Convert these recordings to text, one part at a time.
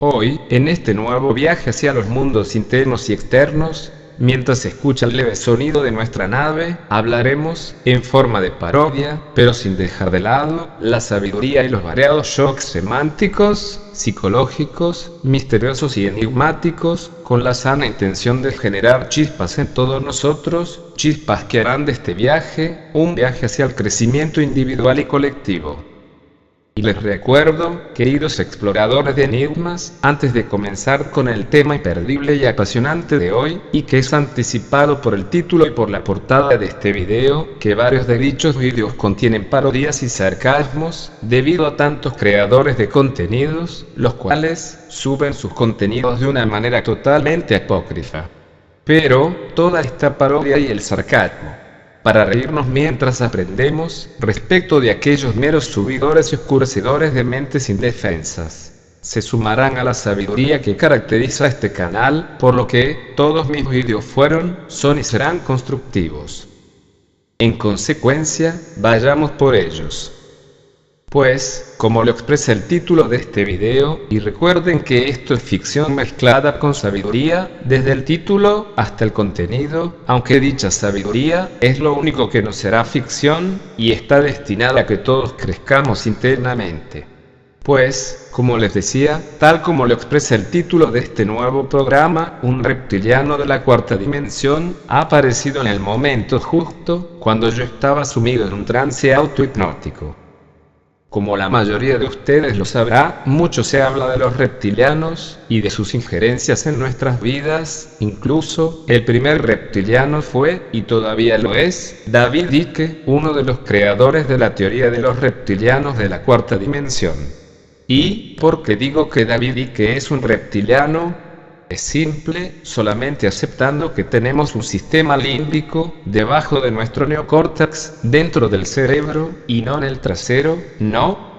Hoy, en este nuevo viaje hacia los mundos internos y externos, mientras se escucha el leve sonido de nuestra nave, hablaremos, en forma de parodia, pero sin dejar de lado, la sabiduría y los variados shocks semánticos, psicológicos, misteriosos y enigmáticos, con la sana intención de generar chispas en todos nosotros, chispas que harán de este viaje, un viaje hacia el crecimiento individual y colectivo. Y les recuerdo, queridos exploradores de enigmas, antes de comenzar con el tema imperdible y apasionante de hoy, y que es anticipado por el título y por la portada de este video, que varios de dichos vídeos contienen parodias y sarcasmos, debido a tantos creadores de contenidos, los cuales suben sus contenidos de una manera totalmente apócrifa. Pero, toda esta parodia y el sarcasmo, para reírnos mientras aprendemos, respecto de aquellos meros subidores y oscurecedores de mentes indefensas, se sumarán a la sabiduría que caracteriza a este canal, por lo que, todos mis vídeos fueron, son y serán constructivos. En consecuencia, vayamos por ellos. Pues, como lo expresa el título de este video, y recuerden que esto es ficción mezclada con sabiduría, desde el título hasta el contenido, aunque dicha sabiduría es lo único que no será ficción, y está destinada a que todos crezcamos internamente. Pues, como les decía, tal como lo expresa el título de este nuevo programa, un reptiliano de la cuarta dimensión ha aparecido en el momento justo, cuando yo estaba sumido en un trance autohipnótico. Como la mayoría de ustedes lo sabrá, mucho se habla de los reptilianos, y de sus injerencias en nuestras vidas. Incluso, el primer reptiliano fue, y todavía lo es, David Icke, uno de los creadores de la teoría de los reptilianos de la cuarta dimensión. ¿Y por qué digo que David Icke es un reptiliano? Es simple, solamente aceptando que tenemos un sistema límbico, debajo de nuestro neocórtex, dentro del cerebro, y no en el trasero, ¿no?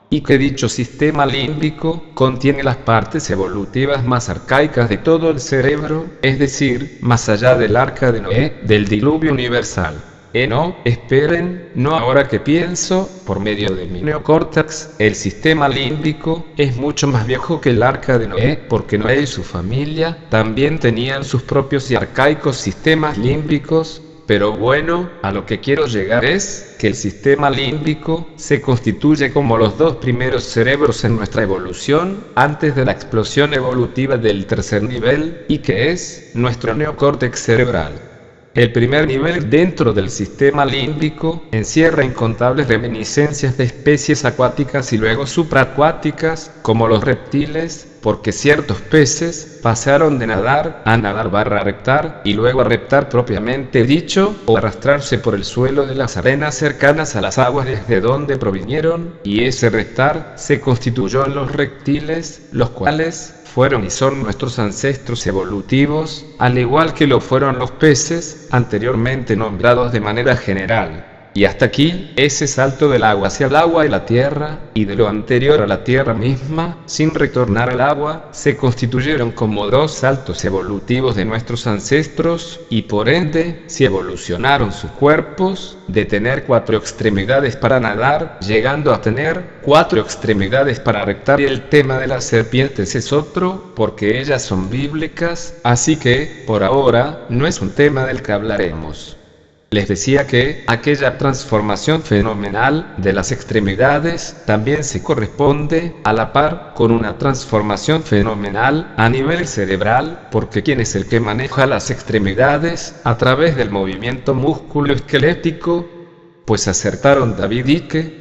Y que dicho sistema límbico, contiene las partes evolutivas más arcaicas de todo el cerebro, es decir, más allá del arca de Noé, del diluvio universal. No, esperen, no ahora que pienso, por medio de mi neocórtex, el sistema límbico es mucho más viejo que el arca de Noé, porque Noé y su familia también tenían sus propios y arcaicos sistemas límbicos. Pero bueno, a lo que quiero llegar es que el sistema límbico se constituye como los dos primeros cerebros en nuestra evolución, antes de la explosión evolutiva del tercer nivel, y que es nuestro neocórtex cerebral. El primer nivel dentro del sistema límbico encierra incontables reminiscencias de especies acuáticas y luego supraacuáticas, como los reptiles, porque ciertos peces pasaron de nadar a nadar/reptar, y luego a reptar propiamente dicho, o arrastrarse por el suelo de las arenas cercanas a las aguas desde donde provinieron, y ese reptar se constituyó en los reptiles, los cuales fueron y son nuestros ancestros evolutivos, al igual que lo fueron los peces, anteriormente nombrados de manera general. Y hasta aquí, ese salto del agua hacia el agua y la tierra, y de lo anterior a la tierra misma, sin retornar al agua, se constituyeron como dos saltos evolutivos de nuestros ancestros, y por ende, si evolucionaron sus cuerpos, de tener 4 extremidades para nadar, llegando a tener 4 extremidades para reptar. Y el tema de las serpientes es otro, porque ellas son bíblicas, así que, por ahora, no es un tema del que hablaremos. Les decía que aquella transformación fenomenal de las extremidades también se corresponde a la par con una transformación fenomenal a nivel cerebral, porque ¿quién es el que maneja las extremidades a través del movimiento musculoesquelético? Pues acertaron David Icke,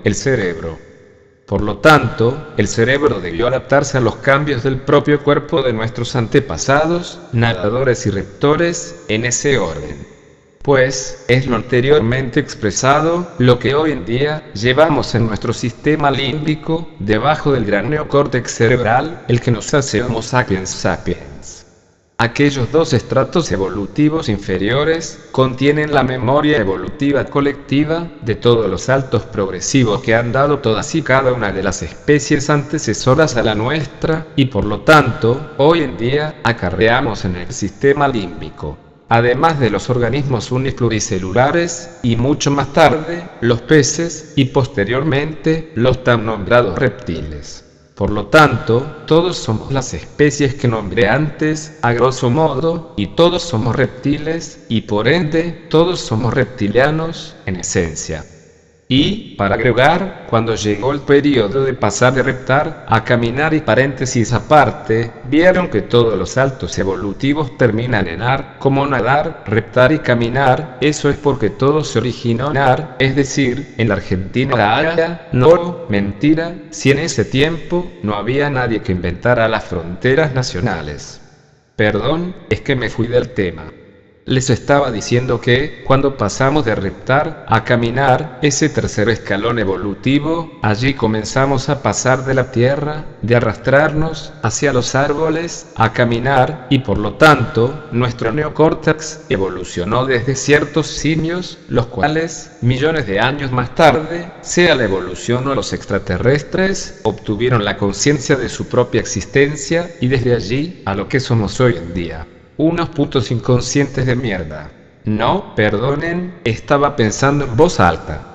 el cerebro. Por lo tanto, el cerebro debió adaptarse a los cambios del propio cuerpo de nuestros antepasados, nadadores y reptores, en ese orden. Pues, es lo anteriormente expresado, lo que hoy en día llevamos en nuestro sistema límbico, debajo del gran neocórtex cerebral, el que nos hace Homo sapiens sapiens. Aquellos dos estratos evolutivos inferiores contienen la memoria evolutiva colectiva de todos los saltos progresivos que han dado todas y cada una de las especies antecesoras a la nuestra, y por lo tanto, hoy en día, acarreamos en el sistema límbico además de los organismos unipluricelulares, y mucho más tarde, los peces, y posteriormente, los tan nombrados reptiles. Por lo tanto, todos somos las especies que nombré antes, a grosso modo, y todos somos reptiles, y por ende, todos somos reptilianos, en esencia. Y, para agregar, cuando llegó el periodo de pasar de reptar a caminar y paréntesis aparte, vieron que todos los saltos evolutivos terminan en ar, como nadar, reptar y caminar. Eso es porque todo se originó en ar, es decir, en la Argentina la haya, no, mentira, si en ese tiempo no había nadie que inventara las fronteras nacionales. Perdón, es que me fui del tema. Les estaba diciendo que, cuando pasamos de reptar a caminar, ese tercer escalón evolutivo, allí comenzamos a pasar de la tierra, de arrastrarnos hacia los árboles, a caminar, y por lo tanto, nuestro neocórtex evolucionó desde ciertos simios, los cuales, millones de años más tarde, sea la evolución o los extraterrestres, obtuvieron la conciencia de su propia existencia, y desde allí, a lo que somos hoy en día. Unos putos inconscientes de mierda. No, perdonen, estaba pensando en voz alta.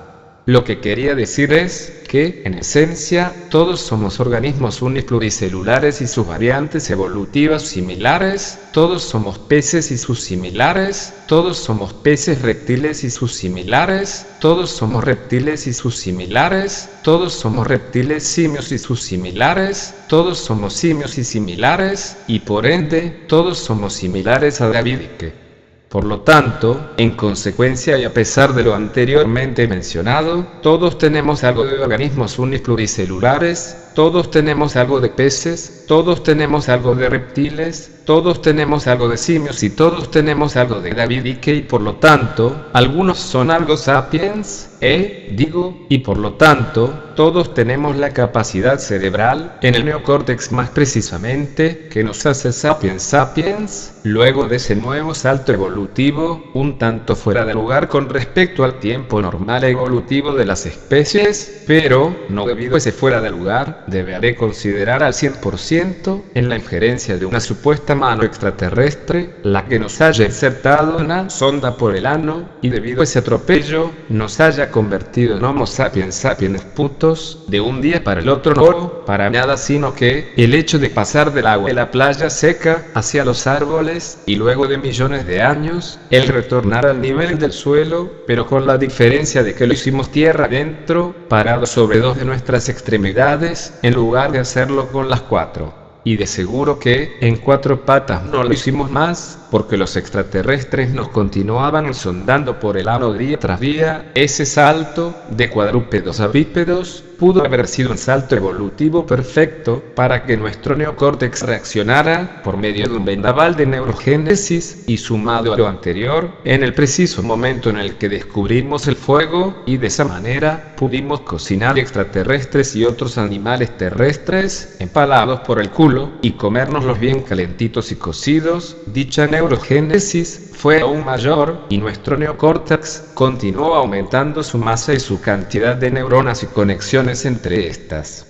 Lo que quería decir es que, en esencia, todos somos organismos unipluricelulares y sus variantes evolutivas similares, todos somos peces y sus similares, todos somos peces reptiles y sus similares, todos somos reptiles y sus similares, todos somos reptiles simios y sus similares, todos somos simios y similares, y por ende, todos somos similares a David Icke. Por lo tanto, en consecuencia y a pesar de lo anteriormente mencionado, todos tenemos algo de organismos unipluricelulares, todos tenemos algo de peces, todos tenemos algo de reptiles, todos tenemos algo de simios y todos tenemos algo de David Icke y por lo tanto, algunos son algo sapiens, y por lo tanto, todos tenemos la capacidad cerebral, en el neocórtex más precisamente, que nos hace sapiens sapiens, luego de ese nuevo salto evolutivo, un tanto fuera de lugar con respecto al tiempo normal evolutivo de las especies, pero, no debido a ese fuera de lugar, deberé considerar al 100% en la injerencia de una supuesta mano extraterrestre, la que nos haya insertado una sonda por el ano, y debido a ese atropello, nos haya convertido en Homo sapiens sapiens putos, de un día para el otro no, para nada sino que, el hecho de pasar del agua de la playa seca, hacia los árboles, y luego de millones de años, el retornar al nivel del suelo, pero con la diferencia de que lo hicimos tierra adentro, parados sobre dos de nuestras extremidades, en lugar de hacerlo con las cuatro. Y de seguro que, en cuatro patas no lo hicimos más, porque los extraterrestres nos continuaban sondando por el ano día tras día. Ese salto, de cuadrúpedos a bípedos, pudo haber sido un salto evolutivo perfecto, para que nuestro neocórtex reaccionara, por medio de un vendaval de neurogénesis, y sumado a lo anterior, en el preciso momento en el que descubrimos el fuego, y de esa manera, pudimos cocinar extraterrestres y otros animales terrestres, empalados por el culo, y comérnoslos bien calentitos y cocidos. Dicha neurogénesis fue aún mayor, y nuestro neocórtex continuó aumentando su masa y su cantidad de neuronas y conexiones entre estas.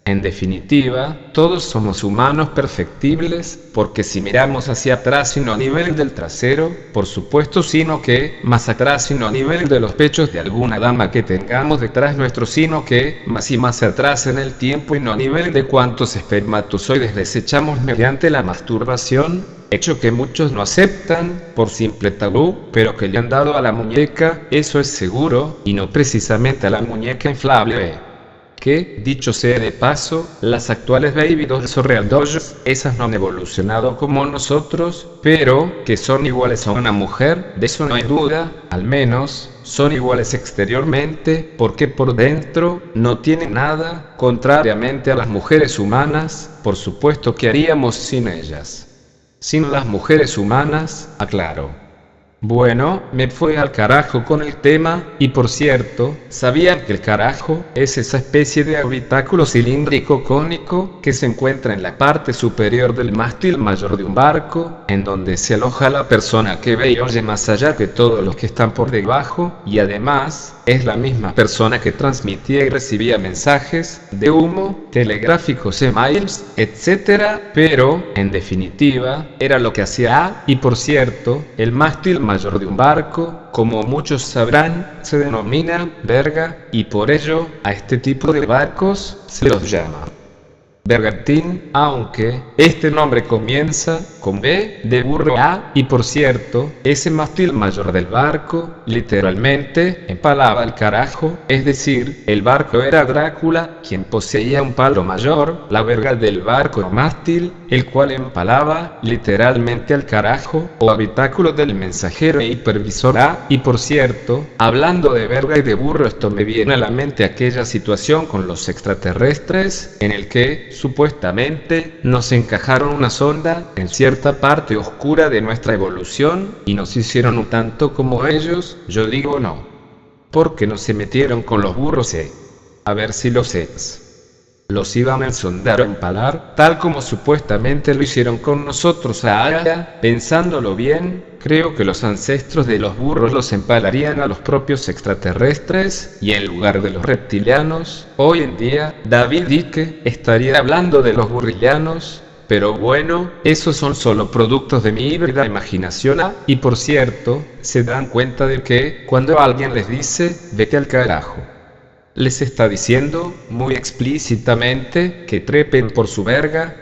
En definitiva, todos somos humanos perfectibles, porque si miramos hacia atrás sino a nivel del trasero, por supuesto sino que, más atrás sino a nivel de los pechos de alguna dama que tengamos detrás nuestro sino que, más y más atrás en el tiempo y no a nivel de cuántos espermatozoides desechamos mediante la masturbación, hecho que muchos no aceptan, por simple tabú, pero que le han dado a la muñeca, eso es seguro, y no precisamente a la muñeca inflable. Que, dicho sea de paso, las actuales baby dolls o real dolls, esas no han evolucionado como nosotros, pero que son iguales a una mujer, de eso no hay duda, al menos, son iguales exteriormente, porque por dentro no tienen nada, contrariamente a las mujeres humanas, por supuesto que haríamos sin ellas. Sin las mujeres humanas, aclaro. Bueno, me fue al carajo con el tema, y por cierto, ¿sabían que el carajo es esa especie de habitáculo cilíndrico cónico que se encuentra en la parte superior del mástil mayor de un barco, en donde se aloja la persona que ve y oye más allá que todos los que están por debajo, y además, es la misma persona que transmitía y recibía mensajes de humo, telegráficos, emails, etc., pero, en definitiva, era lo que hacía y por cierto, el mástil mayor de un barco, como muchos sabrán, se denomina verga, y por ello, a este tipo de barcos se los llama bergantín, aunque este nombre comienza con B de burro A, y por cierto, ese mástil mayor del barco, literalmente, empalaba al carajo, es decir, el barco era Drácula, quien poseía un palo mayor, la verga del barco o mástil, el cual empalaba, literalmente al carajo, o habitáculo del mensajero e hipervisor A, y por cierto, hablando de verga y de burro, esto me viene a la mente aquella situación con los extraterrestres, en el que, supuestamente, nos encajaron una sonda en cierta parte oscura de nuestra evolución, y nos hicieron un tanto como ellos. Yo digo no. Porque no se metieron con los burros, a ver si los los iban a ensondar o empalar, tal como supuestamente lo hicieron con nosotros ahora. Pensándolo bien, creo que los ancestros de los burros los empalarían a los propios extraterrestres, y en lugar de los reptilianos, hoy en día, David Icke estaría hablando de los burrillanos. Pero bueno, esos son solo productos de mi híbrida imaginación. Y por cierto, se dan cuenta de que, cuando alguien les dice, vete al carajo, les está diciendo, muy explícitamente, que trepen por su verga.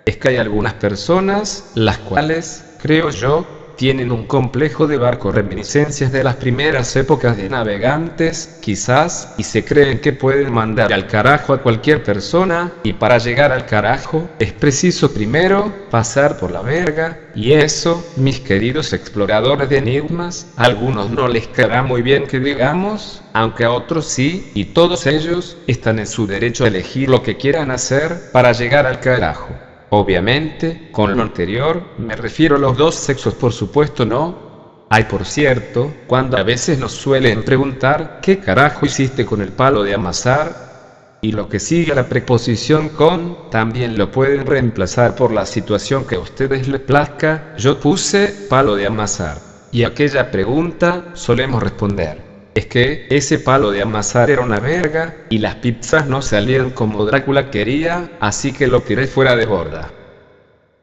Es que hay algunas personas, las cuales, creo yo, tienen un complejo de barco, reminiscencias de las primeras épocas de navegantes, quizás, y se creen que pueden mandar al carajo a cualquier persona, y para llegar al carajo, es preciso primero, pasar por la verga, y eso, mis queridos exploradores de enigmas, a algunos no les caerá muy bien que digamos, aunque a otros sí, y todos ellos, están en su derecho a elegir lo que quieran hacer, para llegar al carajo. Obviamente, con lo anterior, me refiero a los dos sexos, por supuesto no. Hay, por cierto, cuando a veces nos suelen preguntar, ¿qué carajo hiciste con el palo de amasar? Y lo que sigue a la preposición con, también lo pueden reemplazar por la situación que a ustedes les plazca. Yo puse palo de amasar. Y a aquella pregunta solemos responder: es que ese palo de amasar era una verga, y las pizzas no salían como Drácula quería, así que lo tiré fuera de borda.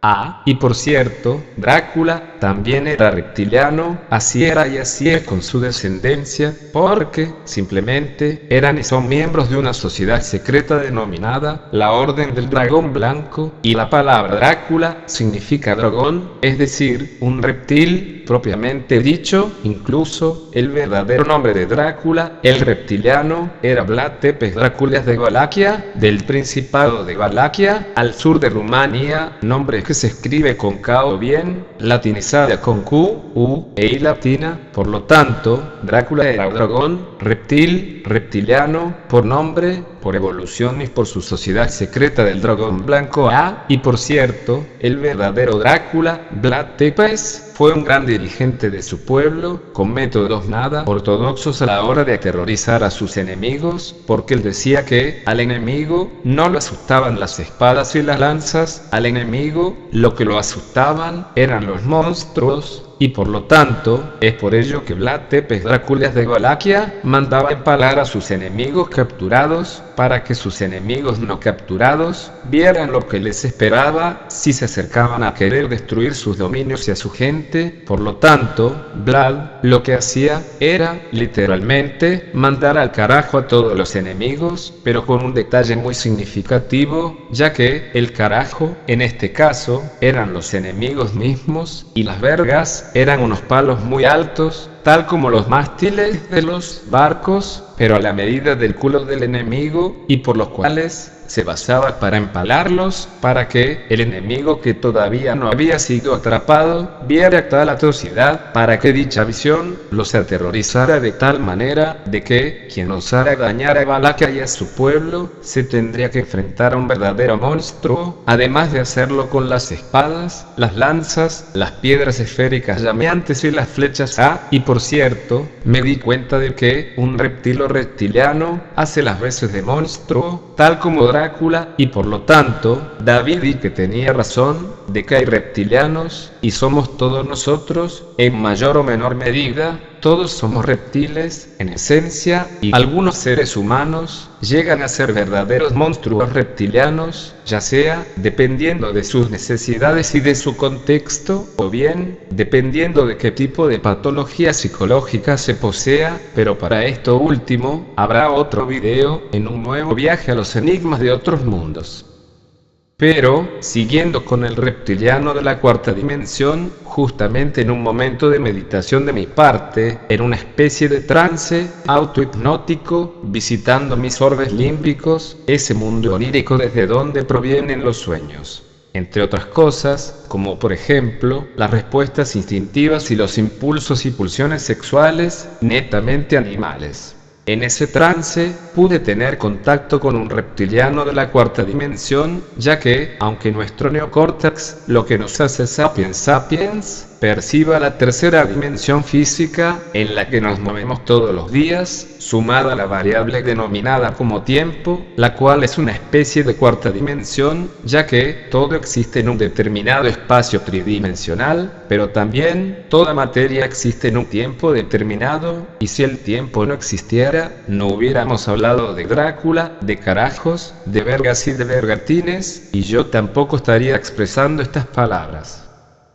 Ah, y por cierto, Drácula también era reptiliano, así era y así es con su descendencia, porque, simplemente, eran y son miembros de una sociedad secreta denominada la Orden del Dragón Blanco, y la palabra Drácula significa dragón, es decir, un reptil, propiamente dicho. Incluso, el verdadero nombre de Drácula, el reptiliano, era Vlad Tepes Dráculas de Valaquia, del Principado de Valaquia, al sur de Rumania, nombre que se escribe con K o bien, latinizada con Q, U, e I latina. Por lo tanto, Drácula era un dragón, reptil, reptiliano, por nombre, por evolución y por su sociedad secreta del dragón blanco A. Y por cierto, el verdadero Drácula, Vlad Tepes, fue un gran dirigente de su pueblo, con métodos nada ortodoxos a la hora de aterrorizar a sus enemigos, porque él decía que al enemigo no lo asustaban las espadas y las lanzas, al enemigo lo que lo asustaban eran los monstruos. Y por lo tanto, es por ello que Vlad Tepes Dráculas de Valaquia mandaba empalar a sus enemigos capturados, para que sus enemigos no capturados vieran lo que les esperaba si se acercaban a querer destruir sus dominios y a su gente. Por lo tanto, Vlad lo que hacía era, literalmente, mandar al carajo a todos los enemigos, pero con un detalle muy significativo, ya que el carajo, en este caso, eran los enemigos mismos, y las vergas eran unos palos muy altos, tal como los mástiles de los barcos, pero a la medida del culo del enemigo, y por los cuales se basaba para empalarlos, para que el enemigo que todavía no había sido atrapado, viera tal atrocidad, para que dicha visión los aterrorizara de tal manera, de que, quien osara dañar a Valaquia y a su pueblo, se tendría que enfrentar a un verdadero monstruo, además de hacerlo con las espadas, las lanzas, las piedras esféricas llameantes y las flechas. Y por cierto, me di cuenta de que un reptil o reptiliano hace las veces de monstruo, tal como Drácula, y por lo tanto, David di que tenía razón, de que hay reptilianos, y somos todos nosotros, en mayor o menor medida, todos somos reptiles, en esencia, y algunos seres humanos llegan a ser verdaderos monstruos reptilianos, ya sea dependiendo de sus necesidades y de su contexto, o bien dependiendo de qué tipo de patología psicológica se posea, pero para esto último, habrá otro video, en un nuevo viaje a los enigmas de otros mundos. Pero, siguiendo con el reptiliano de la cuarta dimensión, justamente en un momento de meditación de mi parte, en una especie de trance autohipnótico, visitando mis orbes límbicos, ese mundo onírico desde donde provienen los sueños. Entre otras cosas, como por ejemplo, las respuestas instintivas y los impulsos y pulsiones sexuales netamente animales. En ese trance, pude tener contacto con un reptiliano de la cuarta dimensión, ya que, aunque nuestro neocórtex, lo que nos hace sapiens, perciba la tercera dimensión física, en la que nos movemos todos los días, sumada a la variable denominada como tiempo, la cual es una especie de cuarta dimensión, ya que todo existe en un determinado espacio tridimensional, pero también toda materia existe en un tiempo determinado, y si el tiempo no existiera, no hubiéramos hablado de Drácula, de carajos, de vergas y de vergatines, y yo tampoco estaría expresando estas palabras.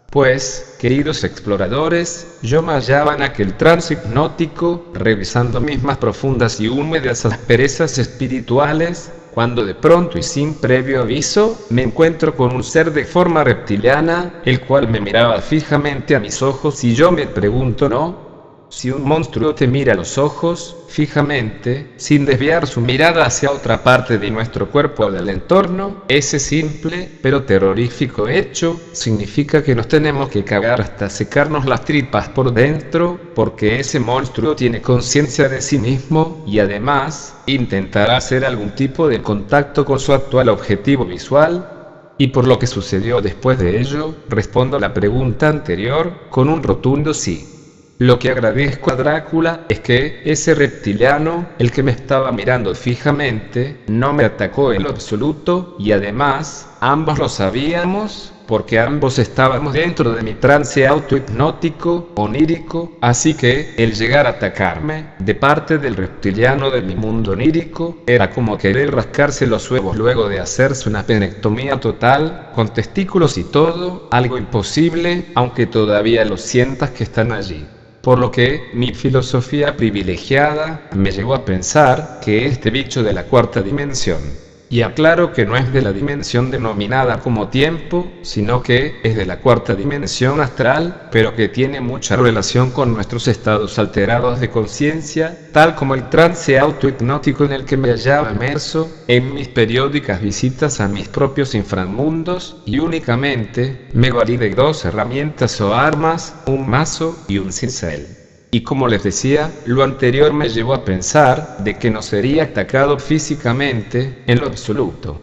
Pues, queridos exploradores, yo me hallaba en aquel trance hipnótico, revisando mis más profundas y húmedas asperezas espirituales, cuando de pronto y sin previo aviso, me encuentro con un ser de forma reptiliana, el cual me miraba fijamente a mis ojos y yo me pregunto, ¿no? Si un monstruo te mira a los ojos, fijamente, sin desviar su mirada hacia otra parte de nuestro cuerpo o del entorno, ese simple, pero terrorífico hecho, significa que nos tenemos que cagar hasta secarnos las tripas por dentro, porque ese monstruo tiene conciencia de sí mismo, y además, intentará hacer algún tipo de contacto con su actual objetivo visual. Y por lo que sucedió después de ello, respondo a la pregunta anterior, con un rotundo sí. Lo que agradezco a Drácula es que ese reptiliano, el que me estaba mirando fijamente, no me atacó en lo absoluto, y además, ambos lo sabíamos, porque ambos estábamos dentro de mi trance autohipnótico, onírico, así que, el llegar a atacarme, de parte del reptiliano de mi mundo onírico, era como querer rascarse los huevos luego de hacerse una penectomía total, con testículos y todo, algo imposible, aunque todavía lo sientas que están allí. Por lo que, mi filosofía privilegiada, me llevó a pensar que este bicho de la cuarta dimensión, y aclaro que no es de la dimensión denominada como tiempo, sino que es de la cuarta dimensión astral, pero que tiene mucha relación con nuestros estados alterados de conciencia, tal como el trance autohipnótico en el que me hallaba inmerso, en mis periódicas visitas a mis propios inframundos, y únicamente, me valí de dos herramientas o armas, un mazo y un cincel. Y como les decía, lo anterior me llevó a pensar de que no sería atacado físicamente en lo absoluto.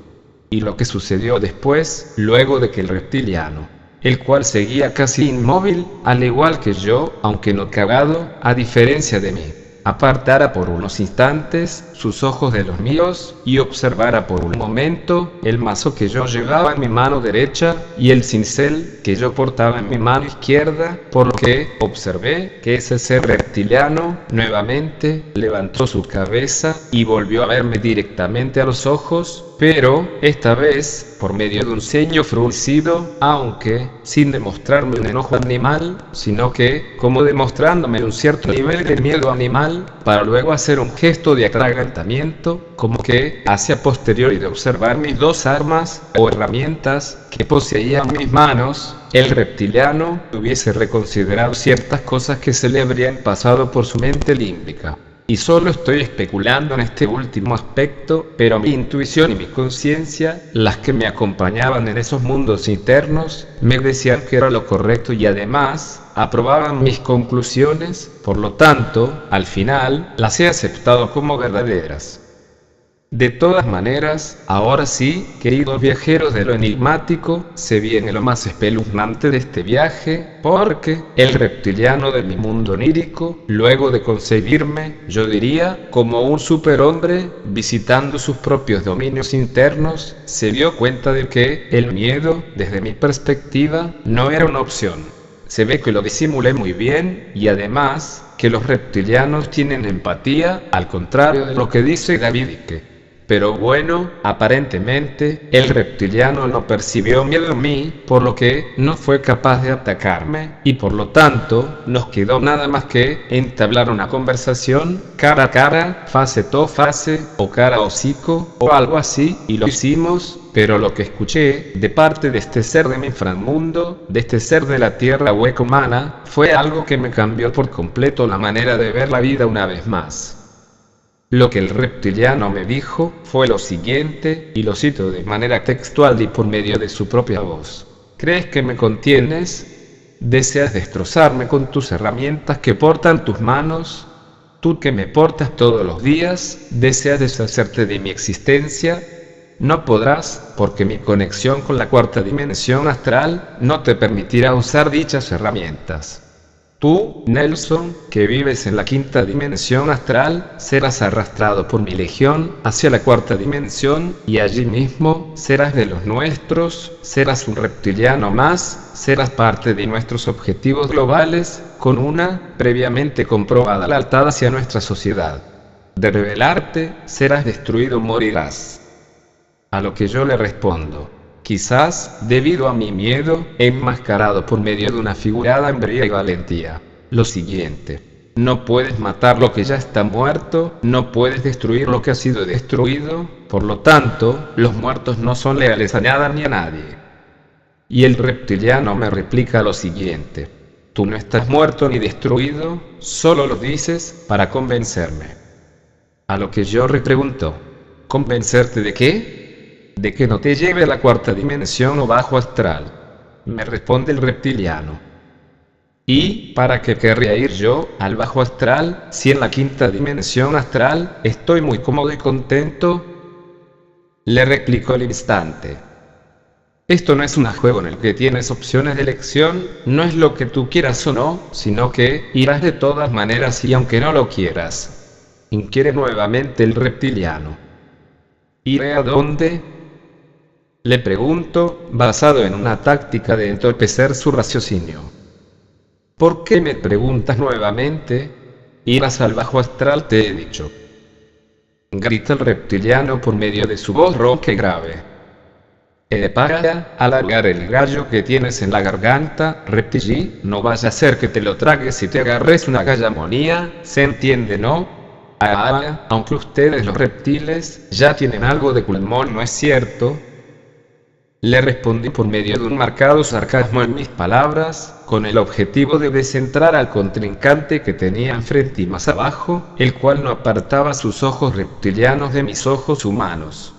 Y lo que sucedió después, luego de que el reptiliano, el cual seguía casi inmóvil, al igual que yo, aunque no cagado, a diferencia de mí, apartara por unos instantes sus ojos de los míos y observara por un momento el mazo que yo llevaba en mi mano derecha y el cincel que yo portaba en mi mano izquierda, por lo que observé que ese ser reptiliano nuevamente levantó su cabeza y volvió a verme directamente a los ojos, pero, esta vez, por medio de un ceño fruncido, aunque, sin demostrarme un enojo animal, sino que, como demostrándome un cierto nivel de miedo animal, para luego hacer un gesto de atragantamiento, como que, hacia posteriori de observar mis dos armas, o herramientas, que poseía en mis manos, el reptiliano hubiese reconsiderado ciertas cosas que se le habrían pasado por su mente límbica. Y solo estoy especulando en este último aspecto, pero mi intuición y mi conciencia, las que me acompañaban en esos mundos internos, me decían que era lo correcto y además, aprobaban mis conclusiones, por lo tanto, al final, las he aceptado como verdaderas. De todas maneras, ahora sí, queridos viajeros de lo enigmático, se viene lo más espeluznante de este viaje, porque el reptiliano de mi mundo onírico, luego de concebirme, yo diría, como un superhombre, visitando sus propios dominios internos, se dio cuenta de que el miedo, desde mi perspectiva, no era una opción. Se ve que lo disimulé muy bien, y además, que los reptilianos tienen empatía, al contrario de lo que dice David Icke. Pero bueno, aparentemente, el reptiliano no percibió miedo en mí, por lo que no fue capaz de atacarme, y por lo tanto, nos quedó nada más que entablar una conversación, cara a cara, face to face, o cara a hocico, o algo así, y lo hicimos, pero lo que escuché, de parte de este ser de mi inframundo, de este ser de la tierra hueca humana, fue algo que me cambió por completo la manera de ver la vida una vez más. Lo que el reptiliano me dijo fue lo siguiente, y lo cito de manera textual y por medio de su propia voz. ¿Crees que me contienes? ¿Deseas destrozarme con tus herramientas que portan tus manos? ¿Tú que me portas todos los días, deseas deshacerte de mi existencia? No podrás, porque mi conexión con la cuarta dimensión astral no te permitirá usar dichas herramientas. Tú, Nelson, que vives en la quinta dimensión astral, serás arrastrado por mi legión hacia la cuarta dimensión, y allí mismo serás de los nuestros, serás un reptiliano más, serás parte de nuestros objetivos globales, con una, previamente comprobada lealtad hacia nuestra sociedad. De rebelarte, serás destruido, morirás. A lo que yo le respondo. Quizás, debido a mi miedo, enmascarado por medio de una figurada hombría y valentía. Lo siguiente. No puedes matar lo que ya está muerto, no puedes destruir lo que ha sido destruido, por lo tanto, los muertos no son leales a nada ni a nadie. Y el reptiliano me replica lo siguiente. Tú no estás muerto ni destruido, solo lo dices para convencerme. A lo que yo repregunto. ¿Convencerte de qué? De que no te lleve a la cuarta dimensión o bajo astral. Me responde el reptiliano. ¿Y para qué querría ir yo al bajo astral, si en la quinta dimensión astral estoy muy cómodo y contento? Le replicó al instante. Esto no es un juego en el que tienes opciones de elección, no es lo que tú quieras o no, sino que irás de todas maneras y aunque no lo quieras. Inquiere nuevamente el reptiliano. ¿Iré a dónde? Le pregunto, basado en una táctica de entorpecer su raciocinio. ¿Por qué me preguntas nuevamente? Irás al bajo astral, te he dicho. Grita el reptiliano por medio de su voz ronca y grave. Para alargar el gallo que tienes en la garganta, reptilí, no vaya a ser que te lo tragues y te agarres una gallamonía, ¿se entiende, no? Aunque ustedes los reptiles ya tienen algo de pulmón, ¿no es cierto? Le respondí por medio de un marcado sarcasmo en mis palabras, con el objetivo de descentrar al contrincante que tenía enfrente y más abajo, el cual no apartaba sus ojos reptilianos de mis ojos humanos.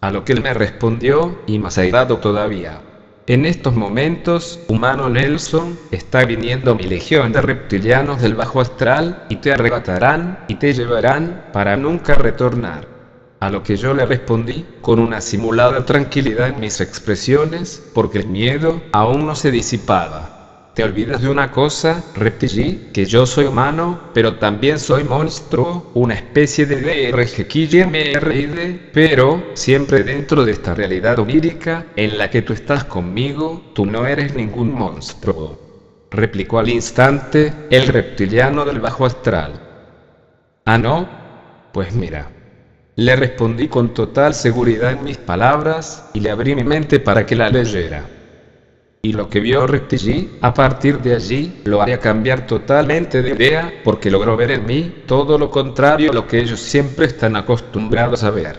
A lo que él me respondió, y más airado todavía. En estos momentos, humano Nelson, está viniendo mi legión de reptilianos del bajo astral, y te arrebatarán, y te llevarán, para nunca retornar. A lo que yo le respondí, con una simulada tranquilidad en mis expresiones, porque el miedo aún no se disipaba. ¿Te olvidas de una cosa, reptilí? Que yo soy humano, pero también soy monstruo, una especie de DRGQMRID, pero, siempre dentro de esta realidad onírica, en la que tú estás conmigo, tú no eres ningún monstruo. Replicó al instante, el reptiliano del bajo astral. ¿Ah, no? Pues mira. Le respondí con total seguridad en mis palabras, y le abrí mi mente para que la leyera. Y lo que vio Reptigee, a partir de allí, lo haría cambiar totalmente de idea, porque logró ver en mí todo lo contrario a lo que ellos siempre están acostumbrados a ver.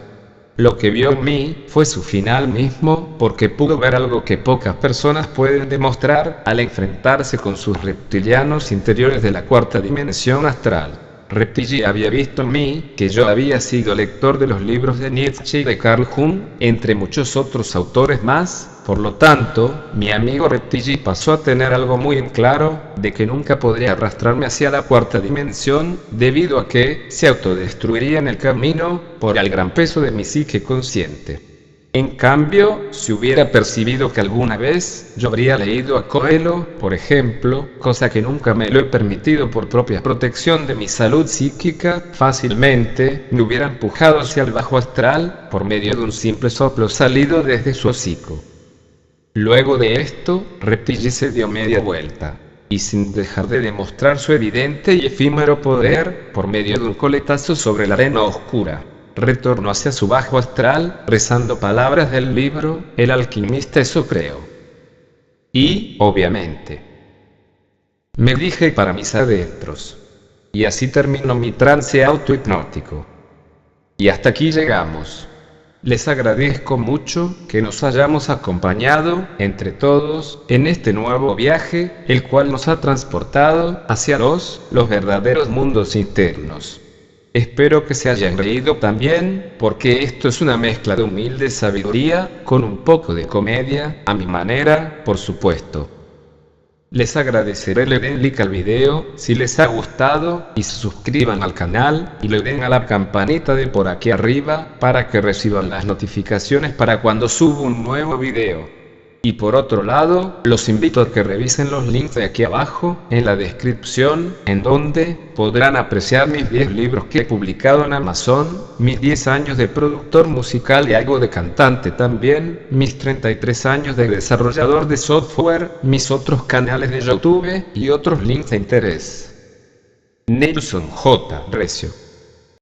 Lo que vio en mí fue su final mismo, porque pudo ver algo que pocas personas pueden demostrar al enfrentarse con sus reptilianos interiores de la cuarta dimensión astral. Reptigee había visto en mí que yo había sido lector de los libros de Nietzsche y de Carl Jung, entre muchos otros autores más. Por lo tanto, mi amigo Reptigee pasó a tener algo muy en claro, de que nunca podría arrastrarme hacia la cuarta dimensión, debido a que se autodestruiría en el camino, por el gran peso de mi psique consciente. En cambio, si hubiera percibido que alguna vez yo habría leído a Coelho, por ejemplo, cosa que nunca me lo he permitido por propia protección de mi salud psíquica, fácilmente me hubiera empujado hacia el bajo astral, por medio de un simple soplo salido desde su hocico. Luego de esto, Reptigee se dio media vuelta, y sin dejar de demostrar su evidente y efímero poder, por medio de un coletazo sobre la arena oscura, retornó hacia su bajo astral, rezando palabras del libro, El alquimista, eso creo. Y, obviamente, me dije para mis adentros. Y así terminó mi trance autohipnótico. Y hasta aquí llegamos. Les agradezco mucho que nos hayamos acompañado, entre todos, en este nuevo viaje, el cual nos ha transportado hacia los verdaderos mundos internos. Espero que se hayan reído también, porque esto es una mezcla de humilde sabiduría, con un poco de comedia, a mi manera, por supuesto. Les agradeceré le den like al video, si les ha gustado, y se suscriban al canal, y le den a la campanita de por aquí arriba, para que reciban las notificaciones para cuando subo un nuevo video. Y por otro lado, los invito a que revisen los links de aquí abajo, en la descripción, en donde podrán apreciar mis 10 libros que he publicado en Amazon, mis 10 años de productor musical y algo de cantante también, mis 33 años de desarrollador de software, mis otros canales de YouTube, y otros links de interés. Nelson J. Recio.